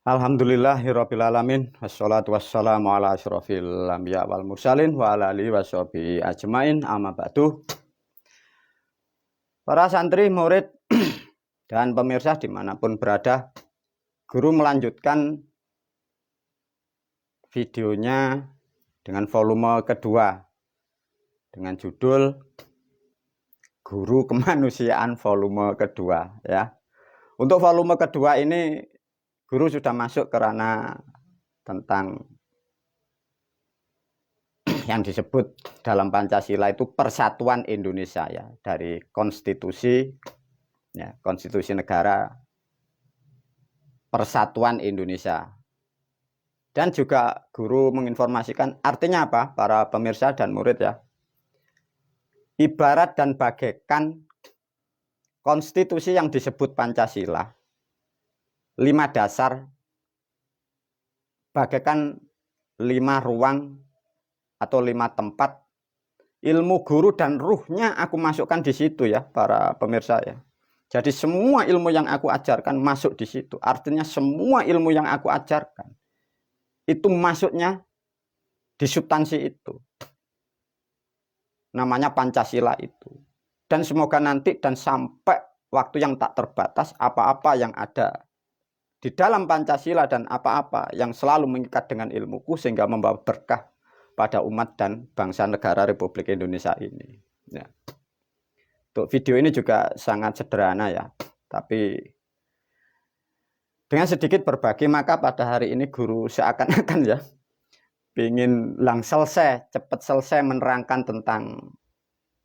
Alhamdulillahirabbil alamin wassalatu wassalamu ala asyrofil anbiya wal mursalin wa ala alihi washabihi ajmain amma ba'du. Para santri, murid dan pemirsa dimanapun berada, guru melanjutkan videonya dengan volume kedua dengan judul Guru Kemanusiaan volume kedua ya. Untuk volume kedua ini guru sudah masuk ke ranah tentang yang disebut dalam Pancasila itu Persatuan Indonesia ya, dari konstitusi ya, konstitusi negara Persatuan Indonesia. Dan juga guru menginformasikan artinya apa para pemirsa dan murid ya. Ibarat dan bagaikan konstitusi yang disebut Pancasila, 5 dasar, bagaikan 5 ruang atau 5 tempat ilmu guru dan ruhnya aku masukkan di situ ya para pemirsa ya. Jadi semua ilmu yang aku ajarkan masuk di situ. Artinya semua ilmu yang aku ajarkan itu masuknya di substansi itu. Namanya Pancasila itu. Dan semoga nanti dan sampai waktu yang tak terbatas apa-apa yang ada di dalam Pancasila dan apa-apa yang selalu mengikat dengan ilmuku sehingga membawa berkah pada umat dan bangsa negara Republik Indonesia ini. Ya. Untuk video ini juga sangat sederhana ya, tapi dengan sedikit berbagi maka pada hari ini guru seakan-akan ya ingin cepat selesai menerangkan tentang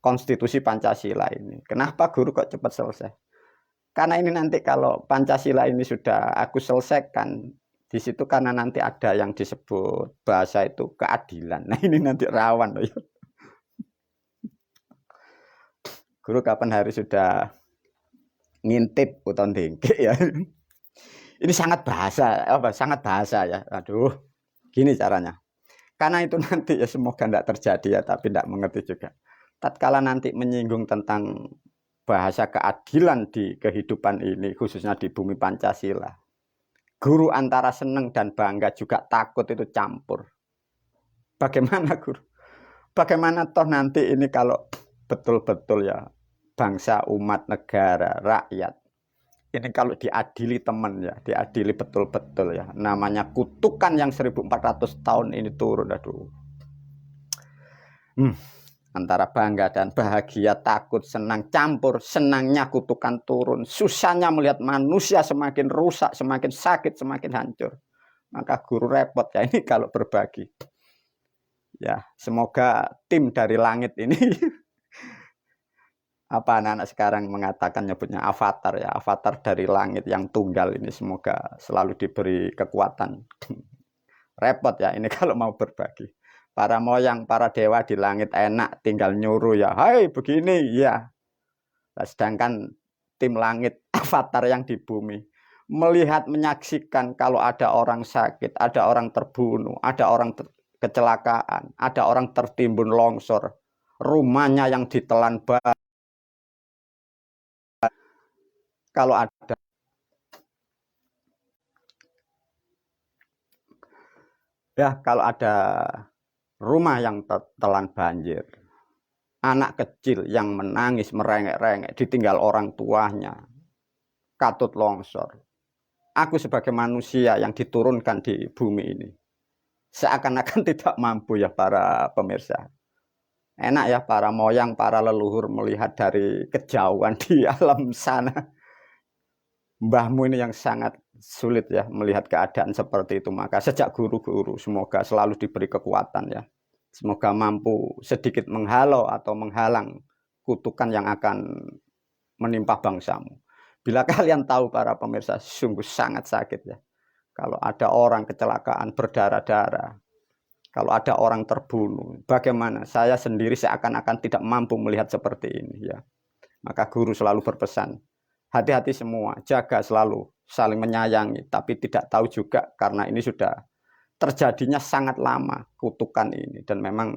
konstitusi Pancasila ini. Kenapa guru kok cepat selesai? Karena ini nanti kalau Pancasila ini sudah aku selesaikan, di situ karena nanti ada yang disebut bahasa itu keadilan. Nah ini nanti rawan loh ya. Guru kapan hari sudah ngintip uton dengke ya. Ini sangat bahasa ya. Aduh, gini caranya. Karena itu nanti ya semoga tidak terjadi ya, tapi tidak mengerti juga. Tatkala nanti menyinggung tentang bahasa keadilan di kehidupan ini, khususnya di bumi Pancasila, guru antara seneng dan bangga juga takut itu campur. Bagaimana guru? Bagaimana toh nanti ini kalau betul-betul ya bangsa, umat, negara, rakyat ini kalau diadili teman ya, diadili betul-betul ya, namanya kutukan yang 1400 tahun ini turun. Aduh. Antara bangga dan bahagia, takut, senang campur, senangnya kutukan turun, susahnya melihat manusia semakin rusak, semakin sakit, semakin hancur. Maka guru repot ya ini kalau berbagi. Ya, semoga tim dari langit ini apa anak-anak sekarang mengatakan nyebutnya avatar ya, avatar dari langit yang tunggal ini semoga selalu diberi kekuatan. Repot ya ini kalau mau berbagi. Para moyang, para dewa di langit enak tinggal nyuruh ya, hai begini ya. Nah, sedangkan tim langit, avatar yang di bumi, melihat menyaksikan kalau ada orang sakit, ada orang terbunuh, ada orang kecelakaan, ada orang tertimbun longsor, rumahnya yang ditelan batu. Kalau ada rumah yang tertelan banjir, anak kecil yang menangis merengek-rengek ditinggal orang tuanya, katut longsor. Aku sebagai manusia yang diturunkan di bumi ini seakan-akan tidak mampu ya para pemirsa. Enak ya para moyang, para leluhur melihat dari kejauhan di alam sana. Mbahmu ini yang sangat sulit ya melihat keadaan seperti itu. Maka sejak guru-guru semoga selalu diberi kekuatan ya. Semoga mampu sedikit menghalau atau menghalang kutukan yang akan menimpa bangsamu. Bila kalian tahu para pemirsa sungguh sangat sakit ya. Kalau ada orang kecelakaan berdarah-darah. Kalau ada orang terbunuh. Bagaimana? Saya sendiri seakan-akan tidak mampu melihat seperti ini ya. Maka guru selalu berpesan. Hati-hati semua, jaga selalu, saling menyayangi, tapi tidak tahu juga karena ini sudah terjadinya sangat lama kutukan ini dan memang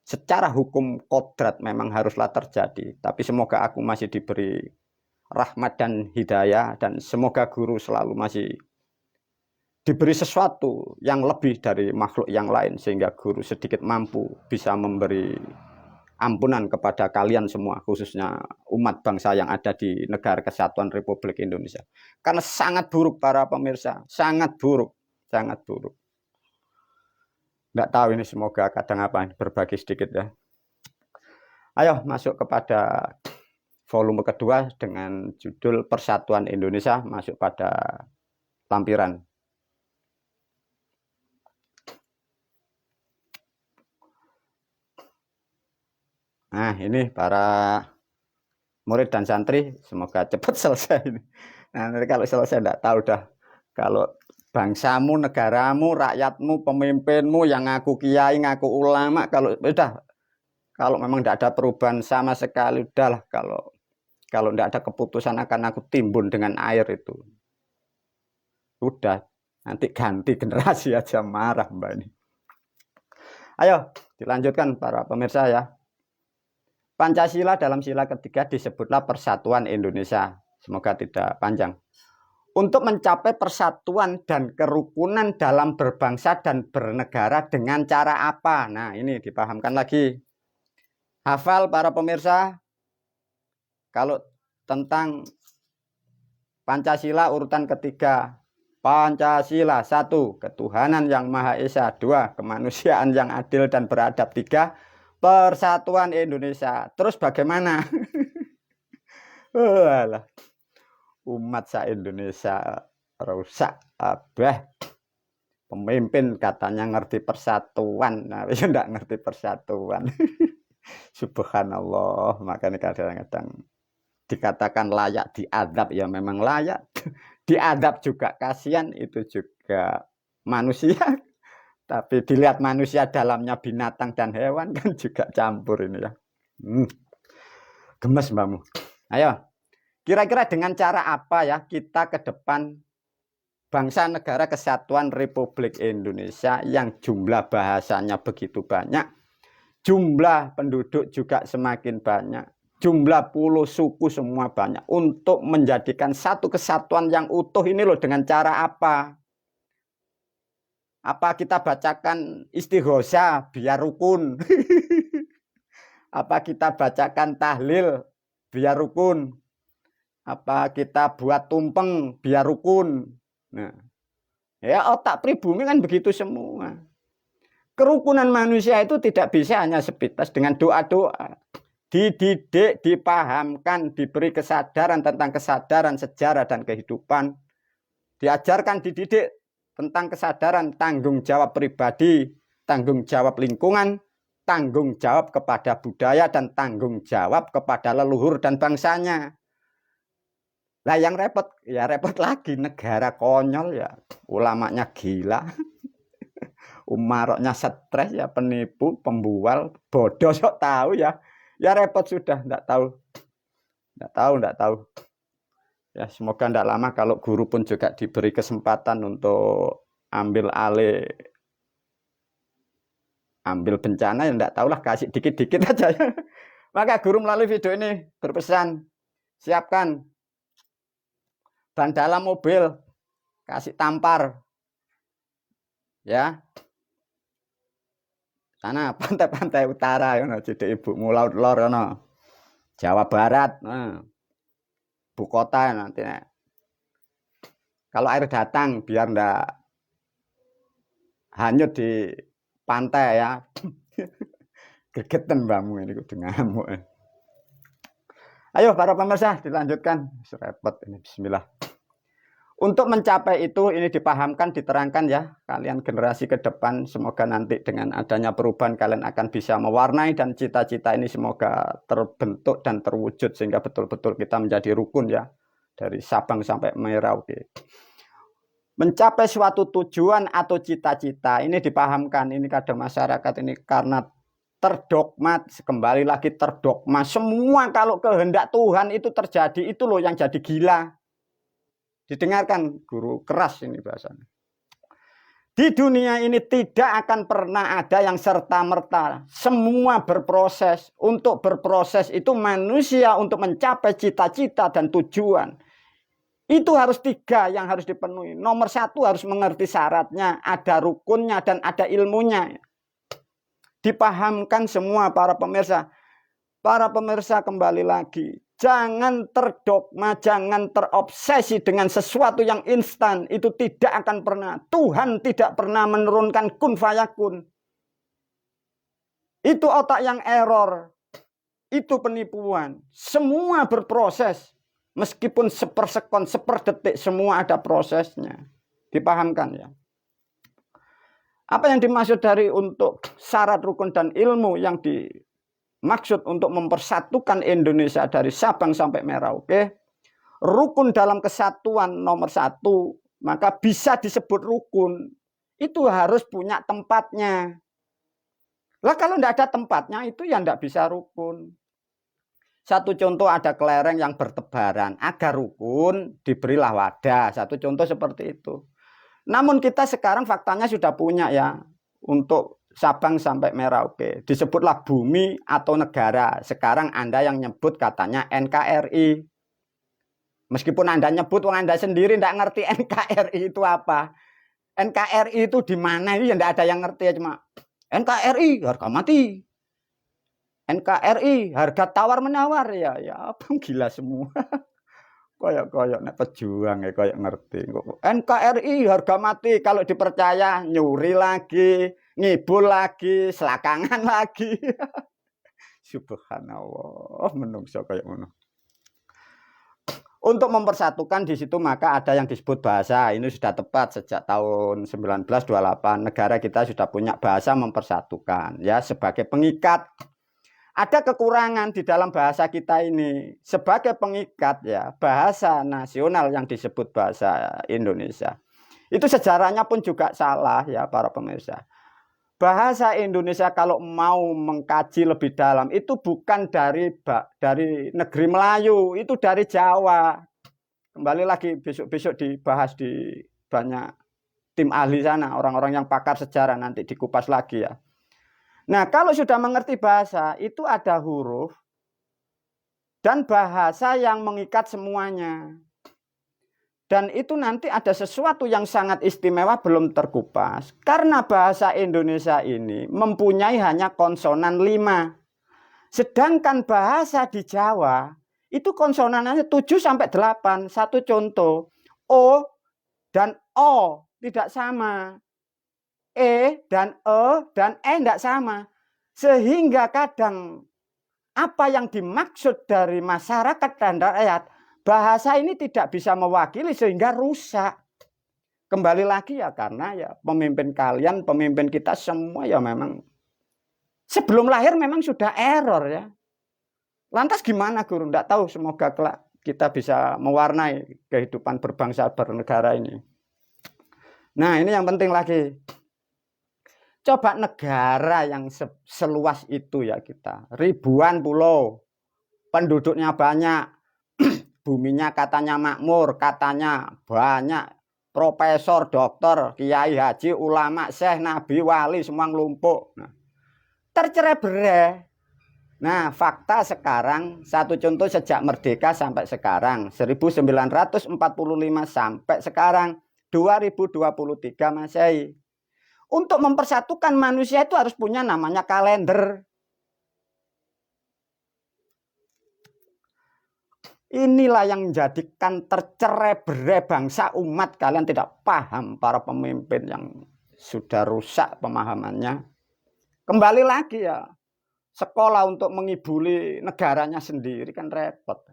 secara hukum kodrat memang haruslah terjadi. Tapi semoga aku masih diberi rahmat dan hidayah dan semoga guru selalu masih diberi sesuatu yang lebih dari makhluk yang lain, sehingga guru sedikit mampu bisa memberi ampunan kepada kalian semua, khususnya umat bangsa yang ada di Negara Kesatuan Republik Indonesia. Karena sangat buruk para pemirsa, sangat buruk, sangat buruk. Nggak tahu ini, semoga kadang apa, berbagi sedikit ya. Ayo masuk kepada volume kedua dengan judul Persatuan Indonesia, masuk pada lampiran. Nah, ini para murid dan santri, semoga cepat selesai ini. Nah, nanti kalau selesai enggak tahu dah. Kalau bangsamu, negaramu, rakyatmu, pemimpinmu yang ngaku kiai, ngaku ulama, kalau udah, kalau memang enggak ada perubahan sama sekali, udahlah. Kalau enggak ada keputusan akan aku timbun dengan air itu. Udah, nanti ganti generasi aja marah Mbak ini. Ayo, dilanjutkan para pemirsa ya. Pancasila dalam sila ketiga disebutlah Persatuan Indonesia. Semoga tidak panjang. Untuk mencapai persatuan dan kerukunan dalam berbangsa dan bernegara dengan cara apa? Nah, ini dipahamkan lagi. Hafal para pemirsa. Kalau tentang Pancasila urutan ketiga. Pancasila, 1. Ketuhanan yang Maha Esa. 2. Kemanusiaan yang adil dan beradab. 3. Persatuan Indonesia. Terus bagaimana? Walah. Umat se-Indonesia rusak abah. Pemimpin katanya ngerti persatuan. Nah, ya enggak ngerti persatuan. Subhanallah. Makanya kadang-kadang dikatakan layak diadab, ya memang layak. Diadab juga kasihan, itu juga manusia. Tapi dilihat manusia dalamnya binatang dan hewan kan juga campur ini ya. Gemes mbakmu. Ayo, kira-kira dengan cara apa ya kita ke depan bangsa negara kesatuan Republik Indonesia yang jumlah bahasanya begitu banyak, jumlah penduduk juga semakin banyak, jumlah pulau suku semua banyak, untuk menjadikan satu kesatuan yang utuh ini loh, dengan cara apa? Apa kita bacakan istighosah biar rukun? Apa kita bacakan tahlil biar rukun? Apa kita buat tumpeng biar rukun? Nah, ya otak pribumi kan begitu semua. Kerukunan manusia itu tidak bisa hanya sepintas dengan doa-doa. Dididik, dipahamkan, diberi kesadaran tentang kesadaran sejarah dan kehidupan. Diajarkan, dididik tentang kesadaran tanggung jawab pribadi, tanggung jawab lingkungan, tanggung jawab kepada budaya, dan tanggung jawab kepada leluhur dan bangsanya. Lah yang repot, ya repot lagi, negara konyol ya, ulamanya gila, umaroknya stres ya, penipu, pembual, bodoh sok tahu ya, ya repot sudah, enggak tahu. Ya, semoga tidak lama kalau guru pun juga diberi kesempatan untuk ambil alih, ambil bencana, ya tidak tahulah, kasih dikit-dikit aja ya. Maka guru melalui video ini berpesan, siapkan ban dalam mobil, kasih tampar, ya. Sana pantai-pantai utara, ya, jadi ibumu laut-lor, ya, Jawa Barat, ibu kota nanti. Kalau air datang biar ndak hanyut di pantai ya. Gegetan mbakmu ini kudu ngamuk. Ayo para pemirsa dilanjutkan. Repot ini, bismillah. Untuk mencapai itu ini dipahamkan, diterangkan ya, kalian generasi ke depan, semoga nanti dengan adanya perubahan kalian akan bisa mewarnai, dan cita-cita ini semoga terbentuk dan terwujud sehingga betul-betul kita menjadi rukun ya, dari Sabang sampai Merauke. Mencapai suatu tujuan atau cita-cita ini dipahamkan, ini kadang masyarakat ini karena terdogma, kembali lagi terdogma, semua kalau kehendak Tuhan itu terjadi, itu loh yang jadi gila. Didengarkan guru, keras ini bahasanya. Di dunia ini tidak akan pernah ada yang serta-merta. Semua berproses. Untuk berproses itu manusia untuk mencapai cita-cita dan tujuan. Itu harus 3 yang harus dipenuhi. Nomor 1 harus mengerti syaratnya, ada rukunnya dan ada ilmunya. Dipahamkan semua para pemirsa. Para pemirsa kembali lagi, jangan terdogma, jangan terobsesi dengan sesuatu yang instan. Itu tidak akan pernah. Tuhan tidak pernah menurunkan kun fayakun. Itu otak yang error. Itu penipuan. Semua berproses. Meskipun sepersekon, seperdetik, semua ada prosesnya. Dipahamkan ya. Apa yang dimaksud dari untuk syarat rukun dan ilmu yang dimaksud untuk mempersatukan Indonesia dari Sabang sampai Merauke. Rukun dalam kesatuan nomor 1, maka bisa disebut rukun. Itu harus punya tempatnya. Lah kalau tidak ada tempatnya itu ya tidak bisa rukun. Satu contoh ada kelereng yang bertebaran. Agar rukun diberilah wadah. Satu contoh seperti itu. Namun kita sekarang faktanya sudah punya ya. Untuk Sabang sampai Merauke. Disebutlah bumi atau negara. Sekarang Anda yang nyebut katanya NKRI. Meskipun Anda nyebut, Anda sendiri tidak ngerti NKRI itu apa. NKRI itu di mana itu ya tidak ada yang ngerti. Cuma NKRI harga mati. NKRI harga tawar menawar ya apa gila semua. Koyok nek pejuang ya koyok ngerti. NKRI harga mati kalau dipercaya nyuri lagi, ngibul lagi, selakangan lagi. Subhanallah, menungso koyok ngono. Untuk mempersatukan di situ maka ada yang disebut bahasa. Ini sudah tepat sejak tahun 1928 negara kita sudah punya bahasa mempersatukan ya sebagai pengikat. Ada kekurangan di dalam bahasa kita ini sebagai pengikat ya bahasa nasional yang disebut bahasa Indonesia. Itu sejarahnya pun juga salah ya para pemirsa. Bahasa Indonesia kalau mau mengkaji lebih dalam itu bukan dari negeri Melayu, itu dari Jawa. Kembali lagi besok-besok dibahas di banyak tim ahli sana, orang-orang yang pakar sejarah nanti dikupas lagi ya. Nah, kalau sudah mengerti bahasa, itu ada huruf dan bahasa yang mengikat semuanya. Dan itu nanti ada sesuatu yang sangat istimewa belum terkupas. Karena bahasa Indonesia ini mempunyai hanya konsonan 5. Sedangkan bahasa di Jawa, itu konsonannya 7-8. Satu contoh, O dan O tidak sama. E dan tidak sama. Sehingga kadang apa yang dimaksud dari masyarakat dan rakyat, bahasa ini tidak bisa mewakili sehingga rusak. Kembali lagi ya karena ya pemimpin kalian, pemimpin kita semua ya memang sebelum lahir memang sudah error ya. Lantas gimana guru? Tidak tahu, semoga kelak kita bisa mewarnai kehidupan berbangsa bernegara ini. Nah ini yang penting lagi. Coba negara yang seluas itu ya kita. Ribuan pulau. Penduduknya banyak. Buminya katanya makmur. Katanya banyak. Profesor, dokter, kiai, haji, ulama, syekh, nabi, wali. Semua ngelumpuk. Nah, tercerai-berai. Nah fakta sekarang. Satu contoh sejak merdeka sampai sekarang. 1945 sampai sekarang. 2023 Masehi. Untuk mempersatukan manusia itu harus punya namanya kalender. Inilah yang menjadikan tercerai-berai bangsa umat. Kalian tidak paham para pemimpin yang sudah rusak pemahamannya. Kembali lagi ya. Sekolah untuk mengibuli negaranya sendiri kan repot.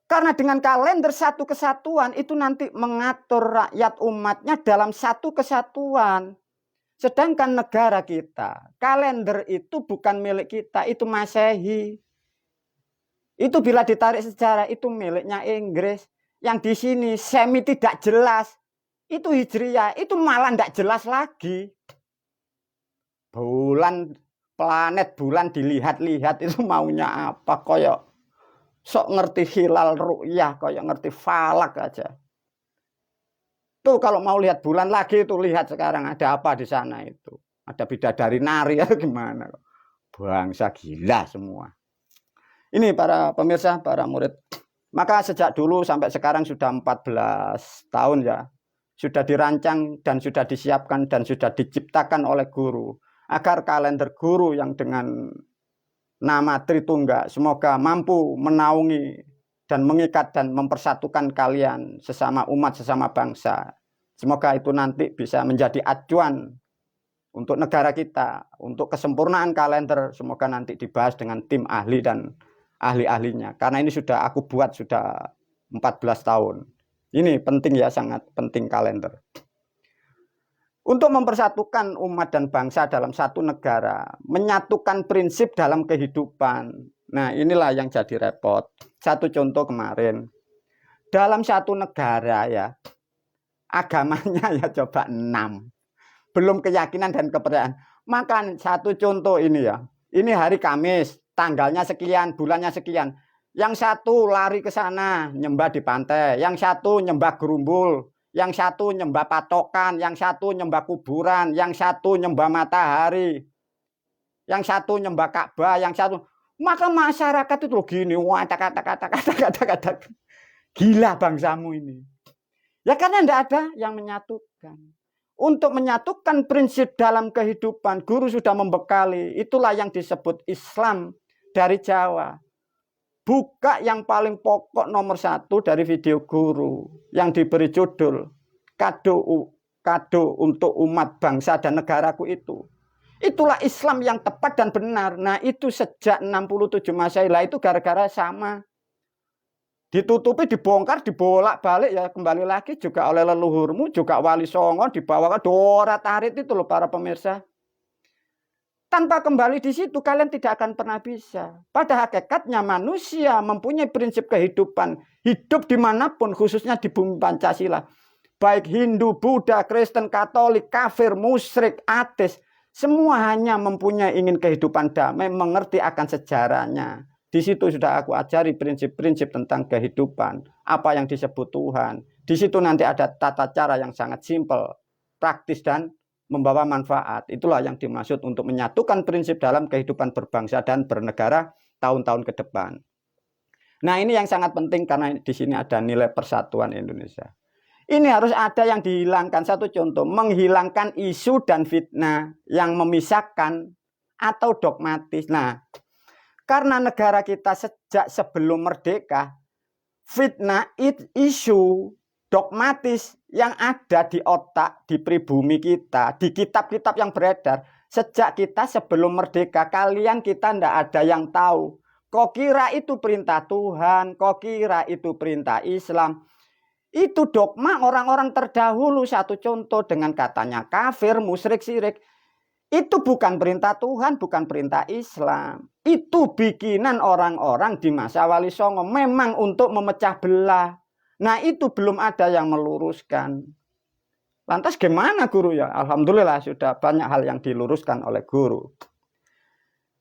Karena dengan kalender satu kesatuan itu nanti mengatur rakyat umatnya dalam satu kesatuan. Sedangkan negara kita, kalender itu bukan milik kita, itu Masehi. Itu bila ditarik sejarah itu miliknya Inggris. Yang di sini semi tidak jelas. Itu Hijriyah, itu malah tidak jelas lagi. Planet bulan dilihat-lihat itu maunya apa, koyok sok ngerti hilal ru'yah, kayak ngerti falak aja. Tuh kalau mau lihat bulan lagi itu lihat sekarang ada apa di sana itu. Ada bidadari nari atau gimana. Bangsa gila semua. Ini para pemirsa, para murid Maka sejak dulu sampai sekarang sudah 14 tahun ya, sudah dirancang dan sudah disiapkan dan sudah diciptakan oleh guru agar kalender guru yang dengan nama Tritungga semoga mampu menaungi dan mengikat dan mempersatukan kalian sesama umat, sesama bangsa. Semoga itu nanti bisa menjadi acuan untuk negara kita, untuk kesempurnaan kalender. Semoga nanti dibahas dengan tim ahli dan ahli-ahlinya. Karena ini sudah aku buat sudah 14 tahun. Ini penting ya, sangat penting kalender. Untuk mempersatukan umat dan bangsa dalam satu negara, menyatukan prinsip dalam kehidupan. Nah, inilah yang jadi repot. Satu contoh kemarin. Dalam satu negara ya, agamanya ya coba 6. Belum keyakinan dan kepercayaan. Maka satu contoh ini ya. Ini hari Kamis, tanggalnya sekian, bulannya sekian. Yang satu lari ke sana, nyembah di pantai. Yang satu nyembah gerumbul. Yang satu nyembah patokan, yang satu nyembah kuburan, yang satu nyembah matahari, yang satu nyembah Ka'bah, yang satu. Maka masyarakat itu gini, wah kata gila bangsamu ini. Ya karena tidak ada yang menyatukan. Untuk menyatukan prinsip dalam kehidupan, guru sudah membekali. Itulah yang disebut Islam dari Jawa. Buka yang paling pokok nomor 1 dari video guru yang diberi judul kado untuk umat bangsa dan negaraku itu. Itulah Islam yang tepat dan benar. Nah itu sejak 67 Masehi lah itu gara-gara sama. Ditutupi, dibongkar, dibolak-balik ya kembali lagi juga oleh leluhurmu, juga Wali Songo dibawa ke Dora Tarit itu loh para pemirsa. Tanpa kembali di situ kalian tidak akan pernah bisa. Pada hakikatnya manusia mempunyai prinsip kehidupan. Hidup dimanapun khususnya di bumi Pancasila. Baik Hindu, Buddha, Kristen, Katolik, kafir, musyrik, ateis. Semua hanya mempunyai ingin kehidupan damai. Mengerti akan sejarahnya. Di situ sudah aku ajari prinsip-prinsip tentang kehidupan. Apa yang disebut Tuhan. Di situ nanti ada tata cara yang sangat simpel. Praktis dan membawa manfaat. Itulah yang dimaksud untuk menyatukan prinsip dalam kehidupan berbangsa dan bernegara tahun-tahun ke depan. Nah, ini yang sangat penting karena di sini ada nilai persatuan Indonesia. Ini harus ada yang dihilangkan. Satu contoh, menghilangkan isu dan fitnah yang memisahkan atau dogmatis. Nah, karena negara kita sejak sebelum merdeka, fitnah, isu dogmatis yang ada di otak, di pribumi kita, di kitab-kitab yang beredar. Sejak kita sebelum merdeka, kalian kita tidak ada yang tahu. Kok kira itu perintah Tuhan, kok kira itu perintah Islam. Itu dogma orang-orang terdahulu. Satu contoh dengan katanya kafir, musyrik, syirik. Itu bukan perintah Tuhan, bukan perintah Islam. Itu bikinan orang-orang di masa Wali Songo. Memang untuk memecah belah. Nah itu belum ada yang meluruskan. Lantas gimana guru ya? Alhamdulillah sudah banyak hal yang diluruskan oleh guru.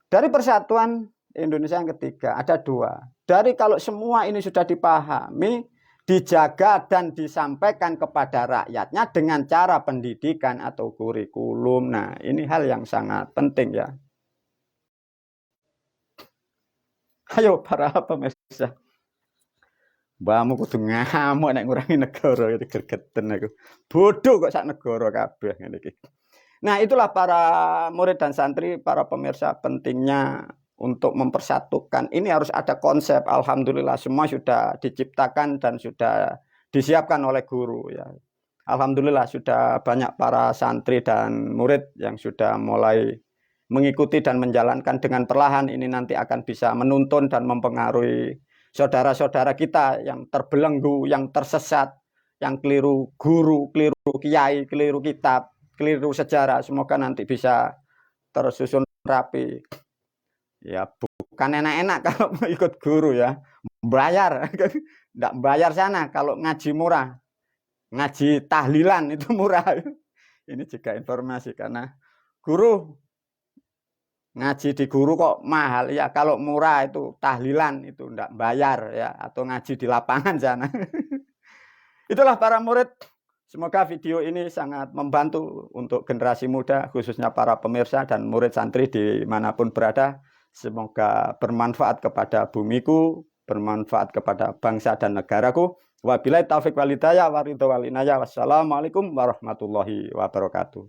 Dari persatuan Indonesia yang ketiga ada 2. Dari kalau semua ini sudah dipahami, dijaga dan disampaikan kepada rakyatnya dengan cara pendidikan atau kurikulum. Nah ini hal yang sangat penting ya. Ayo para pemirsa. Mbahmu kudu ngamuk nek ngurangi negara itu gregeten aku. Bodoh kok sak negara kabeh ngene iki. Nah, itulah para murid dan santri, para pemirsa pentingnya untuk mempersatukan. Ini harus ada konsep. Alhamdulillah semua sudah diciptakan dan sudah disiapkan oleh guru ya. Alhamdulillah sudah banyak para santri dan murid yang sudah mulai mengikuti dan menjalankan dengan perlahan. Ini nanti akan bisa menuntun dan mempengaruhi saudara-saudara kita yang terbelenggu, yang tersesat, yang keliru guru, keliru kiai, keliru kitab, keliru sejarah. Semoga nanti bisa tersusun rapi. Ya bukan enak-enak kalau mau ikut guru ya. Bayar. Tidak bayar sana kalau ngaji murah. Ngaji tahlilan itu murah. Ini juga informasi karena guru ngaji di guru kok mahal ya, kalau murah itu tahlilan itu enggak bayar ya, atau ngaji di lapangan sana. Itulah para murid, semoga video ini sangat membantu untuk generasi muda khususnya para pemirsa dan murid santri dimanapun berada. Semoga bermanfaat kepada bumiku, bermanfaat kepada bangsa dan negaraku. Wabillahi taufik walhidayah wa ridho wal inayah. Wassalamualaikum warahmatullahi wabarakatuh.